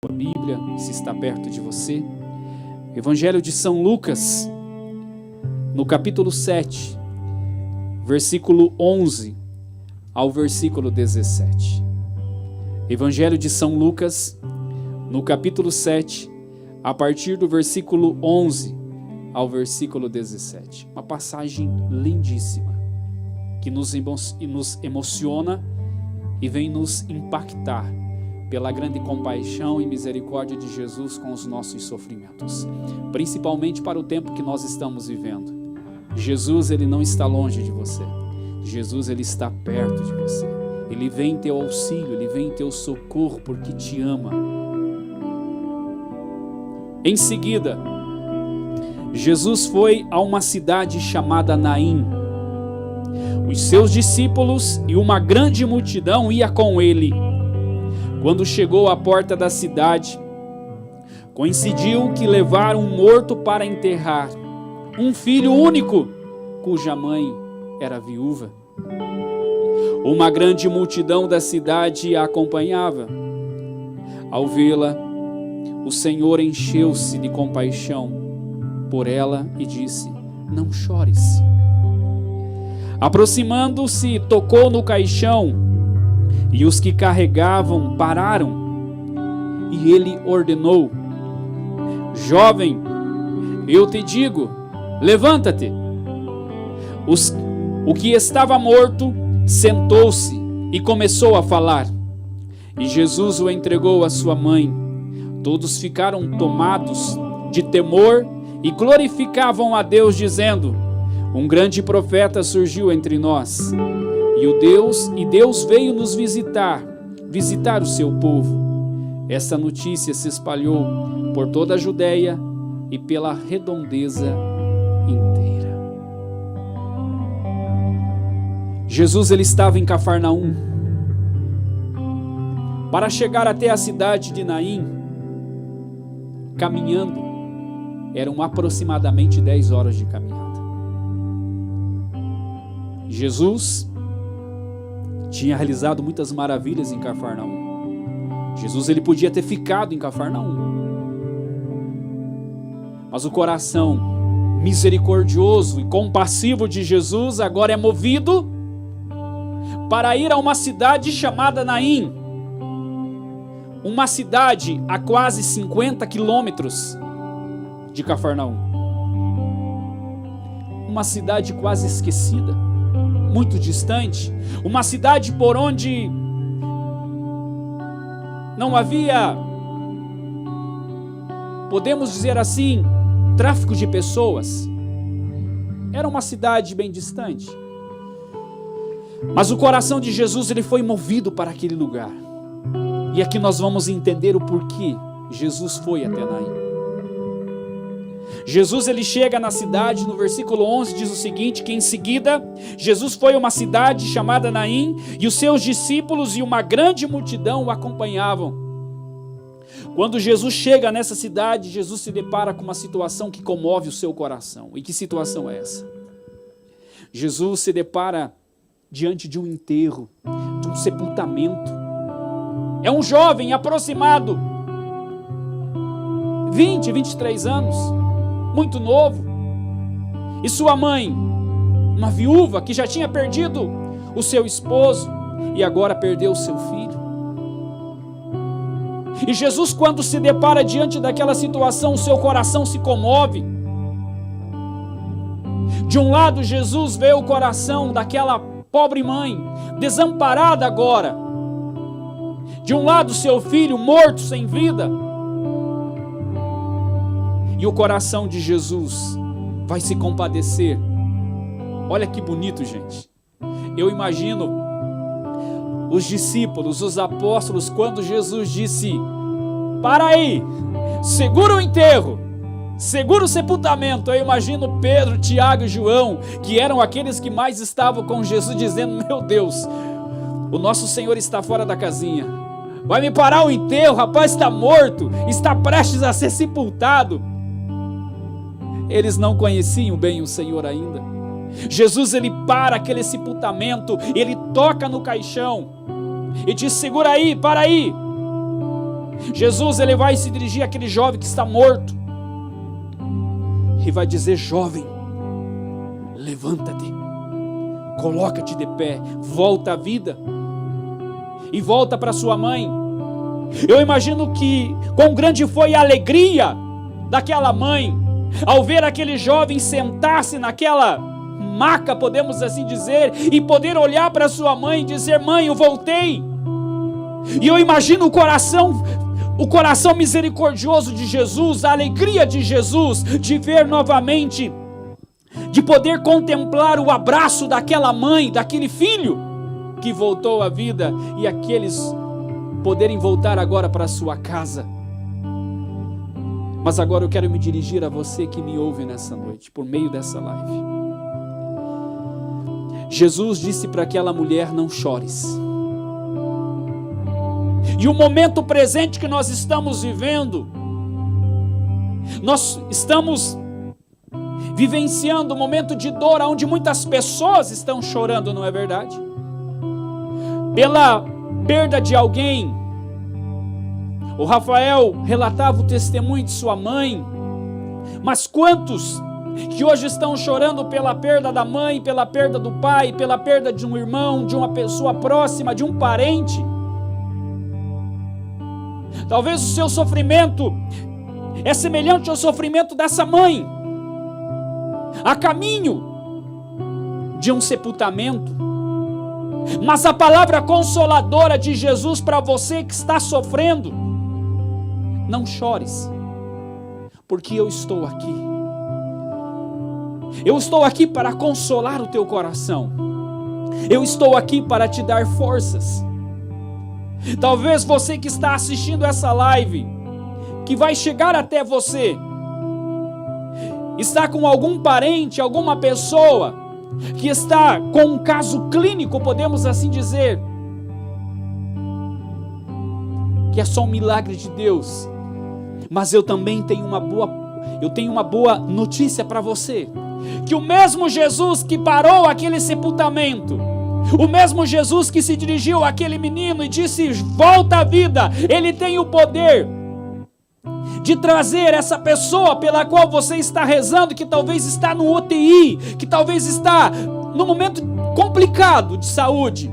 Bíblia, se está perto de você. Evangelho de São Lucas, no capítulo 7, versículo 11 ao versículo 17. Evangelho de São Lucas, no capítulo 7, a partir do versículo 11 ao versículo 17. Uma passagem lindíssima, que nos emociona e vem nos impactar pela grande compaixão e misericórdia de Jesus com os nossos sofrimentos, principalmente para o tempo que nós estamos vivendo. Jesus, ele não está longe de você. Jesus, ele está perto de você. Ele vem em teu auxílio, ele vem em teu socorro porque te ama. Em seguida, Jesus foi a uma cidade chamada Naim. Os seus discípulos e uma grande multidão ia com ele. Quando chegou à porta da cidade, coincidiu que levaram um morto para enterrar, um filho único, cuja mãe era viúva. Uma grande multidão da cidade a acompanhava. Ao vê-la, o Senhor encheu-se de compaixão por ela e disse: "Não chores." Aproximando-se, tocou no caixão, e os que carregavam pararam, e ele ordenou: "Jovem, eu te digo, levanta-te." O que estava morto sentou-se e começou a falar, e Jesus o entregou à sua mãe. Todos ficaram tomados de temor e glorificavam a Deus, dizendo: "Um grande profeta surgiu entre nós. E Deus veio nos visitar o seu povo." Essa notícia se espalhou por toda a Judeia e pela redondeza inteira. Jesus, ele estava em Cafarnaum. Para chegar até a cidade de Naim, caminhando, eram aproximadamente 10 horas de caminhada. Jesus tinha realizado muitas maravilhas em Cafarnaum. Jesus, ele podia ter ficado em Cafarnaum, mas o coração misericordioso e compassivo de Jesus agora é movido para ir a uma cidade chamada Naim, uma cidade a quase 50 quilômetros de Cafarnaum, uma cidade quase esquecida, muito distante, uma cidade por onde não havia, podemos dizer assim, tráfico de pessoas. Era uma cidade bem distante. Mas o coração de Jesus, ele foi movido para aquele lugar. E aqui nós vamos entender o porquê Jesus foi até Naim. Jesus, ele chega na cidade, no versículo 11 diz o seguinte, que em seguida Jesus foi a uma cidade chamada Naim, e os seus discípulos e uma grande multidão o acompanhavam. Quando Jesus chega nessa cidade, Jesus se depara com uma situação que comove o seu coração. E que situação é essa? Jesus se depara diante de um enterro, de um sepultamento. É um jovem aproximado 20, 23 anos, muito novo, e sua mãe, uma viúva que já tinha perdido o seu esposo e agora perdeu o seu filho. E Jesus, quando se depara diante daquela situação, o seu coração se comove. De um lado, Jesus vê o coração daquela pobre mãe, desamparada agora. De um lado, seu filho morto, sem vida. E o coração de Jesus vai se compadecer. Olha que bonito, gente. Eu imagino os discípulos, os apóstolos, quando Jesus disse: "Para aí, segura o enterro, segura o sepultamento." Eu imagino Pedro, Tiago e João, que eram aqueles que mais estavam com Jesus, dizendo: "Meu Deus, o nosso Senhor está fora da casinha. Vai me parar o enterro, o rapaz está morto, está prestes a ser sepultado." Eles não conheciam bem o Senhor ainda. Jesus, ele para aquele sepultamento, ele toca no caixão e diz: "Segura aí, para aí." Jesus, ele vai se dirigir àquele jovem que está morto e vai dizer: jovem, levanta-te, coloca-te de pé, volta à vida e volta para sua mãe. Eu imagino que quão grande foi a alegria daquela mãe ao ver aquele jovem sentar-se naquela maca, podemos assim dizer, e poder olhar para sua mãe e dizer: mãe, eu voltei. E eu imagino o coração misericordioso de Jesus, a alegria de Jesus de ver novamente, de poder contemplar o abraço daquela mãe, daquele filho que voltou à vida, e aqueles poderem voltar agora para a sua casa. Mas agora eu quero me dirigir a você que me ouve nessa noite, por meio dessa live. Jesus disse para aquela mulher: não chores. E o momento presente que nós estamos vivendo, nós estamos vivenciando um momento de dor, onde muitas pessoas estão chorando, não é verdade? Pela perda de alguém. O Rafael relatava o testemunho de sua mãe, mas quantos que hoje estão chorando pela perda da mãe, pela perda do pai, pela perda de um irmão, de uma pessoa próxima, de um parente? Talvez o seu sofrimento é semelhante ao sofrimento dessa mãe, a caminho de um sepultamento. Mas a palavra consoladora de Jesus para você que está sofrendo: não chores, porque eu estou aqui. Eu estou aqui para consolar o teu coração. Eu estou aqui para te dar forças. Talvez você que está assistindo essa live, que vai chegar até você, está com algum parente, alguma pessoa que está com um caso clínico, podemos assim dizer, que é só um milagre de Deus. Mas eu também tenho uma boa notícia para você, que o mesmo Jesus que parou aquele sepultamento, o mesmo Jesus que se dirigiu àquele menino e disse: volta à vida, ele tem o poder de trazer essa pessoa pela qual você está rezando, que talvez está no UTI, que talvez está num momento complicado de saúde.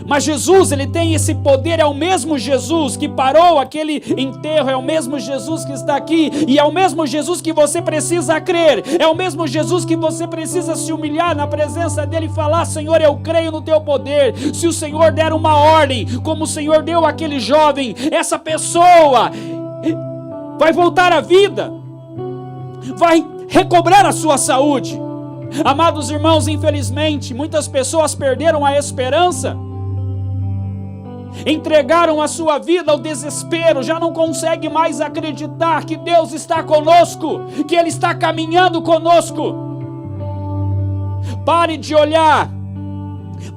Mas Jesus, ele tem esse poder, é o mesmo Jesus que parou aquele enterro, é o mesmo Jesus que está aqui, e é o mesmo Jesus que você precisa crer, é o mesmo Jesus que você precisa se humilhar na presença dele e falar: Senhor, eu creio no teu poder. Se o Senhor der uma ordem, como o Senhor deu àquele jovem, essa pessoa vai voltar à vida, vai recobrar a sua saúde. Amados irmãos, infelizmente, muitas pessoas perderam a esperança, entregaram a sua vida ao desespero, já não consegue mais acreditar que Deus está conosco, que Ele está caminhando conosco. Pare de olhar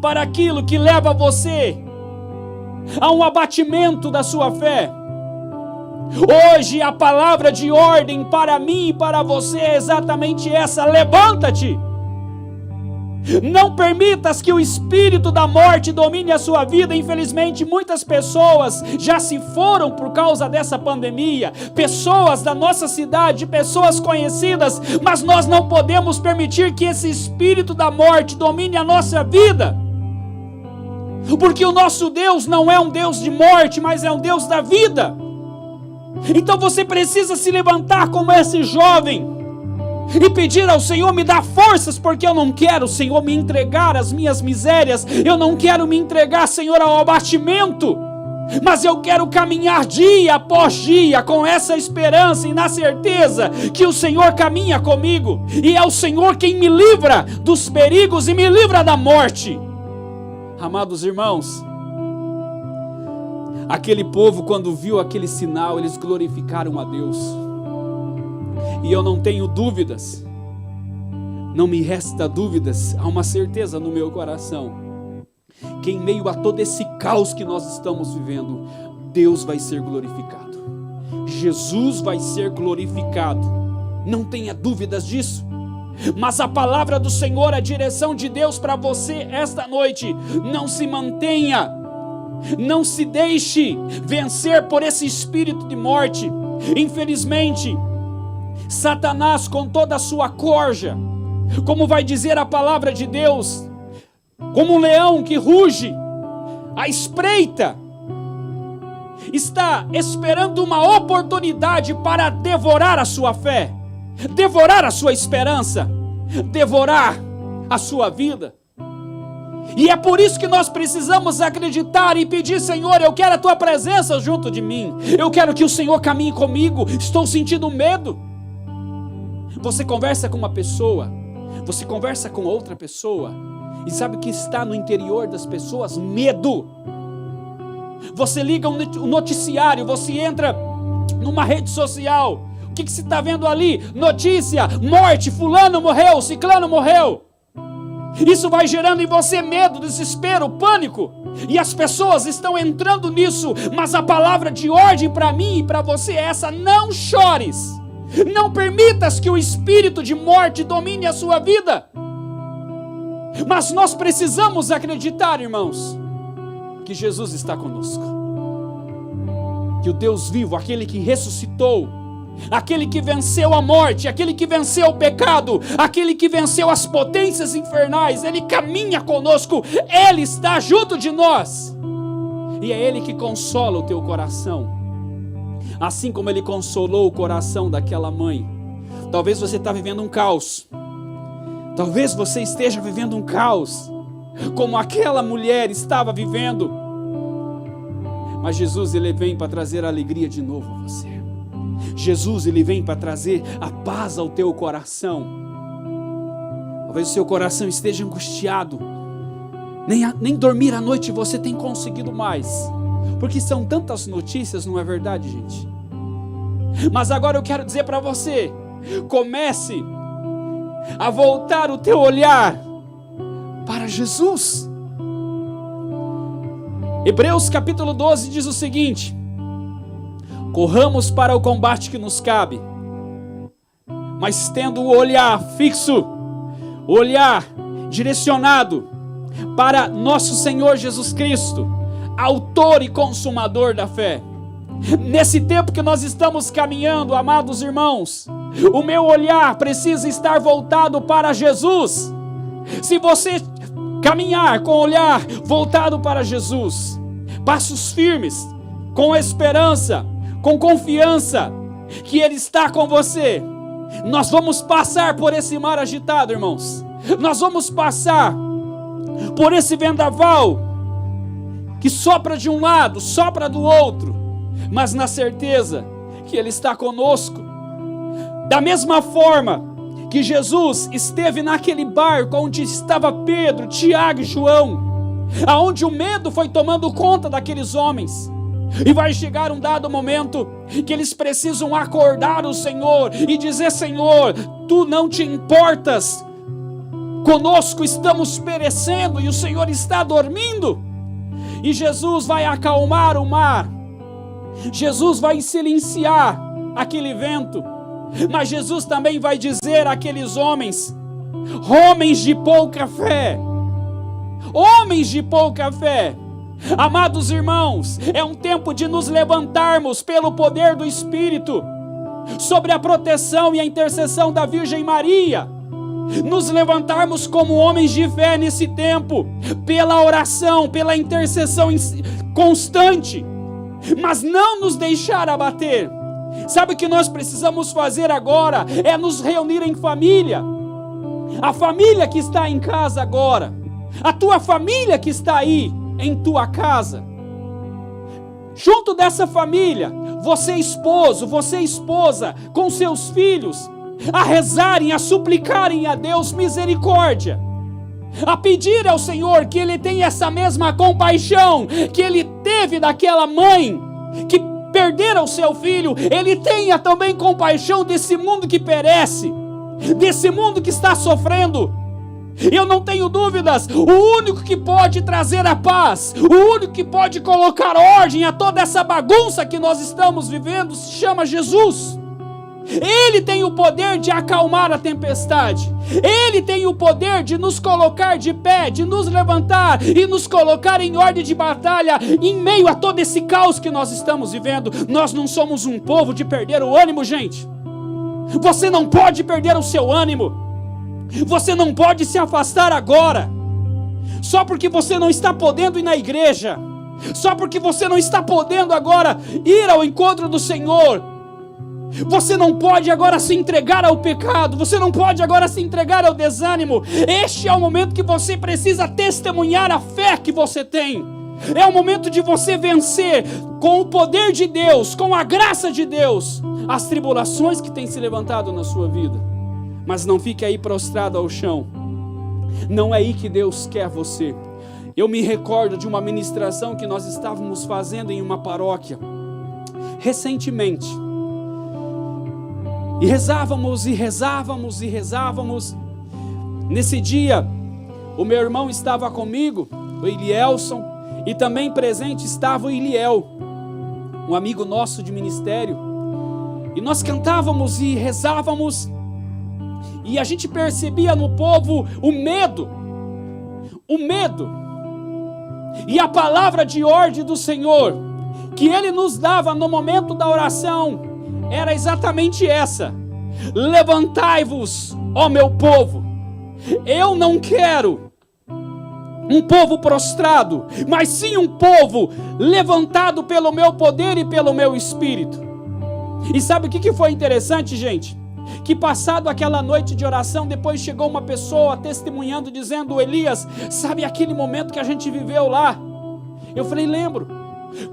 para aquilo que leva você a um abatimento da sua fé. Hoje a palavra de ordem para mim e para você é exatamente essa: levanta-te. Não permitas que o espírito da morte domine a sua vida. Infelizmente, muitas pessoas já se foram por causa dessa pandemia, pessoas da nossa cidade, pessoas conhecidas, mas nós não podemos permitir que esse espírito da morte domine a nossa vida, porque o nosso Deus não é um Deus de morte, mas é um Deus da vida. Então você precisa se levantar como esse jovem e pedir ao Senhor: me dá forças, porque eu não quero, Senhor, me entregar às minhas misérias, eu não quero me entregar, Senhor, ao abatimento, mas eu quero caminhar dia após dia com essa esperança e na certeza que o Senhor caminha comigo, e é o Senhor quem me livra dos perigos e me livra da morte. Amados irmãos, aquele povo, quando viu aquele sinal, eles glorificaram a Deus. E eu não tenho dúvidas, não me resta dúvidas, há uma certeza no meu coração, que em meio a todo esse caos que nós estamos vivendo, Deus vai ser glorificado, Jesus vai ser glorificado, não tenha dúvidas disso. Mas a palavra do Senhor, a direção de Deus para você esta noite: não se mantenha Não se deixe vencer por esse espírito de morte. Infelizmente, Satanás, com toda a sua corja, como vai dizer a palavra de Deus, como um leão que ruge à espreita, está esperando uma oportunidade para devorar a sua fé, devorar a sua esperança, devorar a sua vida. E é por isso que nós precisamos acreditar e pedir: Senhor, eu quero a tua presença junto de mim, eu quero que o Senhor caminhe comigo, estou sentindo medo. Você conversa com uma pessoa, você conversa com outra pessoa, e sabe o que está no interior das pessoas? Medo. Você liga um noticiário, você entra numa rede social, o que se está vendo ali? Notícia, morte, fulano morreu, ciclano morreu. Isso vai gerando em você medo, desespero, pânico, e as pessoas estão entrando nisso. Mas a palavra de ordem para mim e para você é essa: não chores, não permitas que o espírito de morte domine a sua vida. Mas nós precisamos acreditar, irmãos, que Jesus está conosco, que o Deus vivo, aquele que ressuscitou, aquele que venceu a morte, aquele que venceu o pecado, aquele que venceu as potências infernais, Ele caminha conosco, Ele está junto de nós, e é Ele que consola o teu coração, assim como Ele consolou o coração daquela mãe. Talvez você está vivendo um caos, talvez você esteja vivendo um caos, como aquela mulher estava vivendo, mas Jesus, Ele vem para trazer alegria de novo a você. Jesus, Ele vem para trazer a paz ao teu coração. Talvez o seu coração esteja angustiado, nem dormir à noite você tem conseguido mais, porque são tantas notícias, não é verdade, gente? Mas agora eu quero dizer para você: comece a voltar o teu olhar para Jesus. Hebreus capítulo 12 diz o seguinte: corramos para o combate que nos cabe, mas tendo o olhar fixo, o olhar direcionado para nosso Senhor Jesus Cristo, autor e consumador da fé. Nesse tempo que nós estamos caminhando, amados irmãos, o meu olhar precisa estar voltado para Jesus. Se você caminhar com o olhar voltado para Jesus, passos firmes, com esperança, com confiança que Ele está com você, nós vamos passar por esse mar agitado, irmãos. Nós vamos passar por esse vendaval que sopra de um lado, sopra do outro, mas na certeza que Ele está conosco. Da mesma forma que Jesus esteve naquele barco onde estava Pedro, Tiago e João, aonde o medo foi tomando conta daqueles homens, e vai chegar um dado momento que eles precisam acordar o Senhor e dizer: Senhor, Tu não te importas conosco, estamos perecendo e o Senhor está dormindo. E Jesus vai acalmar o mar, Jesus vai silenciar aquele vento, mas Jesus também vai dizer àqueles homens: homens de pouca fé, homens de pouca fé. Amados irmãos, é um tempo de nos levantarmos pelo poder do Espírito, sobre a proteção e a intercessão da Virgem Maria, nos levantarmos como homens de fé nesse tempo, pela oração, pela intercessão constante, mas não nos deixar abater. Sabe o que nós precisamos fazer agora? É nos reunir em família, a família que está em casa agora, a tua família que está aí em tua casa, junto dessa família, você esposo, você esposa, com seus filhos, a rezarem, a suplicarem a Deus misericórdia, a pedir ao Senhor que Ele tenha essa mesma compaixão que Ele teve daquela mãe que perdera o seu filho. Ele tenha também compaixão desse mundo que perece, desse mundo que está sofrendo. Eu não tenho dúvidas, o único que pode trazer a paz, o único que pode colocar ordem a toda essa bagunça que nós estamos vivendo, se chama Jesus. Ele tem o poder de acalmar a tempestade. Ele tem o poder de nos colocar de pé, de nos levantar e nos colocar em ordem de batalha em meio a todo esse caos que nós estamos vivendo. Nós não somos um povo de perder o ânimo, gente. Você não pode perder o seu ânimo. Você não pode se afastar agora. Só porque você não está podendo ir na igreja. Só porque você não está podendo agora ir ao encontro do Senhor. Você não pode agora se entregar ao pecado. Você não pode agora se entregar ao desânimo. Este é o momento que você precisa testemunhar a fé que você tem. É o momento de você vencer com o poder de Deus, com a graça de Deus, as tribulações que têm se levantado na sua vida. Mas não fique aí prostrado ao chão. Não é aí que Deus quer você. Eu me recordo de uma ministração que nós estávamos fazendo em uma paróquia recentemente. E rezávamos. Nesse dia, o meu irmão estava comigo, o Elielson, e também presente estava o Iliel, um amigo nosso de ministério. E nós cantávamos e rezávamos, e a gente percebia no povo o medo, e a palavra de ordem do Senhor, que Ele nos dava no momento da oração, era exatamente essa: levantai-vos, ó meu povo. Eu não quero um povo prostrado, mas sim um povo levantado pelo meu poder e pelo meu espírito. E sabe o que foi interessante, gente? Que passado aquela noite de oração, depois chegou uma pessoa testemunhando, dizendo: Elias, sabe aquele momento que a gente viveu lá? Eu falei: lembro.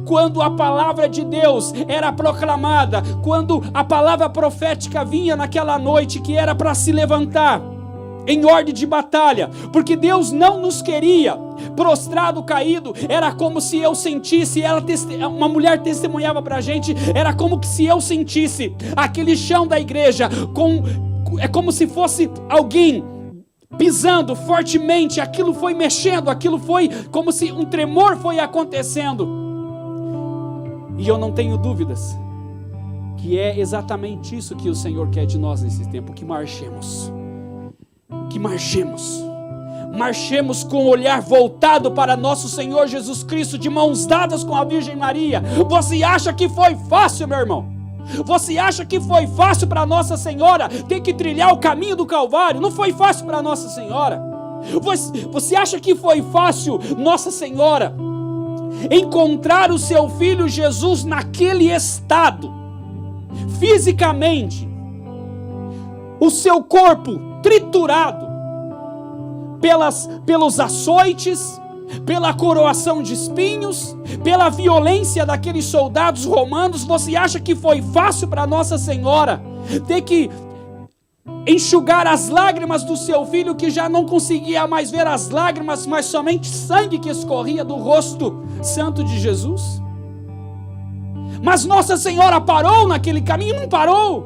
Quando a palavra de Deus era proclamada, quando a palavra profética vinha naquela noite, que era para se levantar em ordem de batalha, porque Deus não nos queria prostrado, caído. Era como se eu sentisse, uma mulher testemunhava para a gente, era como que se eu sentisse aquele chão da igreja, é como se fosse alguém pisando fortemente, aquilo foi mexendo, aquilo foi como se um tremor foi acontecendo. E eu não tenho dúvidas que é exatamente isso que o Senhor quer de nós nesse tempo, que marchemos com o olhar voltado para nosso Senhor Jesus Cristo, de mãos dadas com a Virgem Maria. Você acha que foi fácil, meu irmão? Você acha que foi fácil para Nossa Senhora ter que trilhar o caminho do Calvário? Não foi fácil para Nossa Senhora. Você acha que foi fácil Nossa Senhora encontrar o seu filho Jesus naquele estado, fisicamente, o seu corpo triturado pelos açoites, pela coroação de espinhos, pela violência daqueles soldados romanos? Você acha que foi fácil para Nossa Senhora ter que enxugar as lágrimas do seu filho, que já não conseguia mais ver as lágrimas, mas somente sangue que escorria do rosto santo de Jesus? Mas Nossa Senhora parou naquele caminho? Não parou.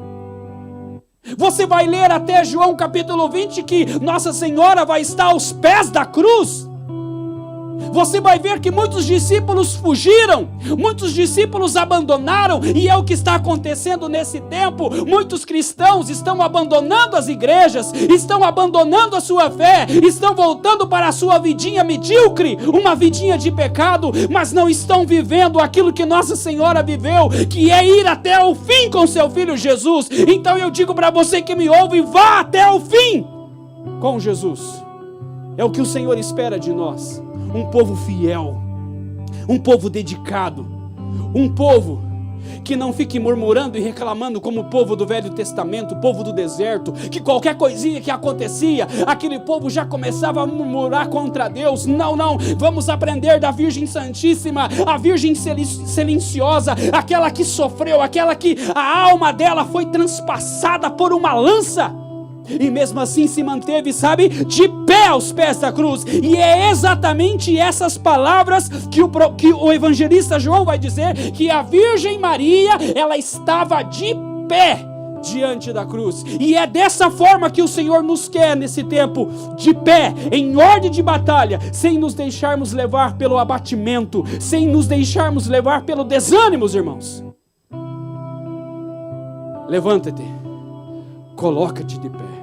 Você vai ler até João capítulo 20 que Nossa Senhora vai estar aos pés da cruz. Você vai ver que muitos discípulos fugiram, muitos discípulos abandonaram, e é o que está acontecendo nesse tempo. Muitos cristãos estão abandonando as igrejas, estão abandonando a sua fé, estão voltando para a sua vidinha medíocre, uma vidinha de pecado, mas não estão vivendo aquilo que Nossa Senhora viveu, que é ir até o fim com seu filho Jesus. Então eu digo para você que me ouve: vá até o fim com Jesus. É o que o Senhor espera de nós. Um povo fiel, um povo dedicado, um povo que não fique murmurando e reclamando como o povo do Velho Testamento, o povo do deserto, que qualquer coisinha que acontecia, aquele povo já começava a murmurar contra Deus. Não, vamos aprender da Virgem Santíssima, a Virgem silenciosa, aquela que sofreu, aquela que a alma dela foi transpassada por uma lança, e mesmo assim se manteve, sabe, de pé aos pés da cruz. E é exatamente essas palavras que o evangelista João vai dizer, que a Virgem Maria, ela estava de pé diante da cruz. E é dessa forma que o Senhor nos quer nesse tempo, de pé, em ordem de batalha, sem nos deixarmos levar pelo abatimento, sem nos deixarmos levar pelo desânimo, irmãos. Levanta-te. Coloca-te de pé.